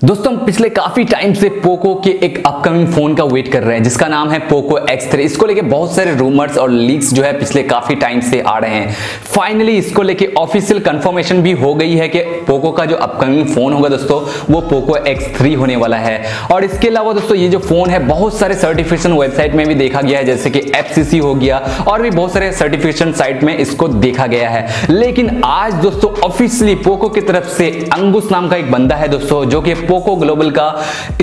दोस्तों पिछले काफी टाइम से पोको के एक अपकमिंग फोन का वेट कर रहे हैं जिसका नाम है पोको X3। इसको लेके बहुत सारे रूमर्स और लीक्स जो है पिछले काफी टाइम से आ रहे हैं। फाइनली इसको लेके ऑफिशियल कंफर्मेशन भी हो गई है कि पोको का जो अपकमिंग फोन होगा दोस्तों वो पोको X3 होने वाला है। और इसके अलावा दोस्तों ये जो फोन है बहुत सारे सर्टिफिकेशन वेबसाइट में भी देखा गया है, जैसे कि FCC हो गया और भी बहुत सारे सर्टिफिकेशन साइट में इसको देखा गया है। लेकिन आज दोस्तों ऑफिशियली पोको की तरफ से अंकुश नाम का एक बंदा है दोस्तों, जो कि पोको ग्लोबल का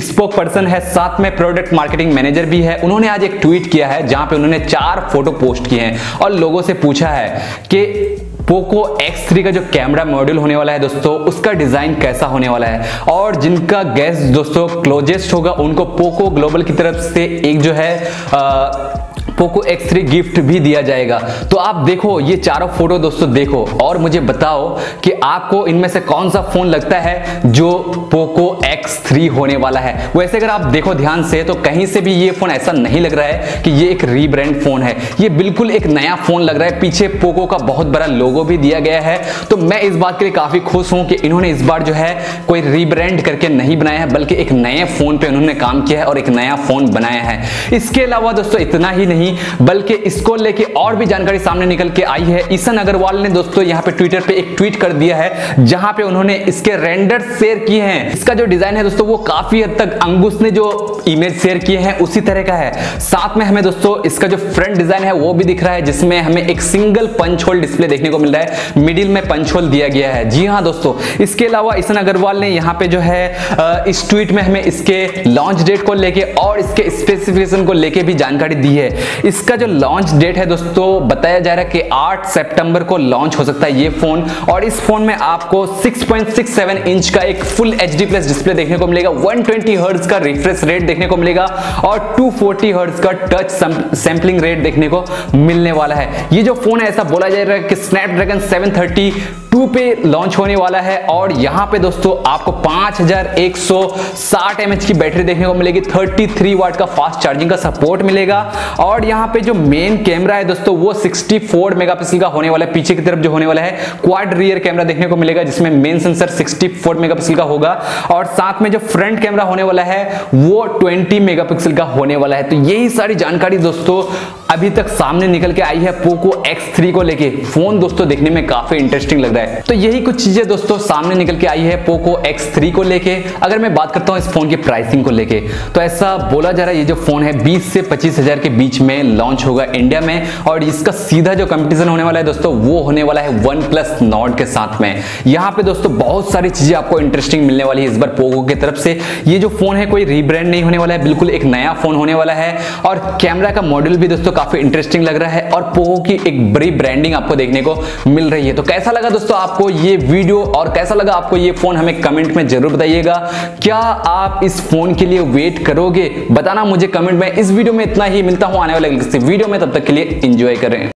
स्पोक पर्सन है, साथ में प्रोडक्ट मार्केटिंग मैनेजर भी है। उन्होंने आज एक ट्वीट किया है जहां पे उन्होंने 4 फोटो पोस्ट किए हैं और लोगों से पूछा है कि पोको X3 का जो कैमरा मॉड्यूल होने वाला है दोस्तों उसका डिजाइन कैसा होने वाला है। और जिनका गैस दोस्तों क्लोजेस्ट होगा उनको पोको ग्लोबल की तरफ से एक जो है पोको X3 गिफ्ट भी दिया जाएगा। तो आप देखो ये चारों फोटो दोस्तों देखो और मुझे बताओ कि आपको इनमें से कौन सा फोन लगता है जो पोको X3 होने वाला है। वैसे अगर आप देखो ध्यान से तो कहीं से भी ये फोन ऐसा नहीं लग रहा है कि ये एक रीब्रांड फोन है, ये बिल्कुल एक नया फोन लग रहा है। पीछे पोको का बहुत बड़ा लोगो भी दिया गया है। तो मैं इस बात के लिए काफी खुश हूं कि इन्होंने इस बार जो है कोई रीब्रांड करके नहीं बनाया है, बल्कि एक नए फोन पे उन्होंने काम किया है और एक नया फोन बनाया है। इसके अलावा दोस्तों इतना ही नहीं बल्कि इसको लेके और भी जानकारी सामने निकल के आई है। ईशन अग्रवाल ने दोस्तों यहाँ पे ट्विटर पे एक ट्वीट कर दिया है जहां पे उन्होंने इसके रेंडर शेयर किए हैं। इसका जो डिजाइन है दोस्तों वो काफी हद तक अंकुश ने जो इमेज शेयर किए हैं उसी तरह का है। साथ में हमें दोस्तों इसका जो फ्रंट डिजाइन है वो भी दिख रहा है, जिसमें हमें एक सिंगल पंच होल डिस्प्ले देखने को मिल रहा है, मिडिल में पंच होल दिया गया है। जी हाँ दोस्तों, इसके अलावा ईशन अग्रवाल ने यहाँ पे जो है इस ट्वीट में हमें इसके लॉन्च डेट को लेके और इसके स्पेसिफिकेशन को लेके भी जानकारी दी है। इसका जो लॉन्च डेट है दोस्तों बताया जा रहा है कि 8 सितंबर को लॉन्च हो सकता है ये फोन। और इस फोन में आपको 6.67 इंच का एक फुल HD प्लस डिस्प्ले देखने को मिलेगा, 120 हर्ट्ज का रिफ्रेश रेट देखने को मिलेगा और 240 हर्ट्ज का टच सैंपलिंग रेट देखने को मिलने वाला है। ये जो फोन है ऐसा बोला जा रहा है कि स्नैपड्रैगन 732 पे लॉन्च होने वाला है। और यहाँ पे दोस्तों आपको 5160 mAh की बैटरी देखने को मिलेगी, 33 वाट का फास्ट चार्जिंग का सपोर्ट मिलेगा। और यहाँ पे जो मेन कैमरा है दोस्तों वो 64 मेगापिक्सल का होने वाला है। पीछे की तरफ जो होने वाला है क्वाड रियर कैमरा देखने को मिलेगा, जिसमें मेन सेंसर 64 मेगापिक्सल का होगा और साथ में जो फ्रंट कैमरा होने वाला है वो 20 मेगापिक्सल का होने वाला है। तो यही सारी जानकारी दोस्तों अभी तक सामने निकल के आई है पोको X3 को लेके। फोन दोस्तों देखने में काफी इंटरेस्टिंग लग रहा है। तो यही कुछ चीजें दोस्तों सामने निकल के आई है पोको X3 को लेके। अगर मैं बात करता हूं इस फोन की प्राइसिंग को लेके तो ऐसा बोला जा रहा है ये जो फोन है 20 से 25 हजार के बीच में लॉन्च होगा इंडिया में। और इसका सीधा जो कंपटीशन होने वाला है दोस्तों वो होने वाला है OnePlus Nord के साथ में। यहाँ पे दोस्तों बहुत सारी चीजें आपको इंटरेस्टिंग मिलने वाली है इस बार पोको की तरफ से। ये जो फोन है कोई रीब्रांड नहीं होने वाला है, बिल्कुल एक नया फोन होने वाला है। और कैमरा का मॉड्यूल भी दोस्तों काफी इंटरेस्टिंग लग रहा है और पोको की एक बड़ी ब्रांडिंग आपको देखने को मिल रही है। तो कैसा लगा दोस्तों आपको ये वीडियो और कैसा लगा आपको ये फोन, हमें कमेंट में जरूर बताइएगा। क्या आप इस फोन के लिए वेट करोगे? बताना मुझे कमेंट में। इस वीडियो में इतना ही, मिलता हूं आने वाले किसी वीडियो में, तब तक के लिए एंजॉय करें।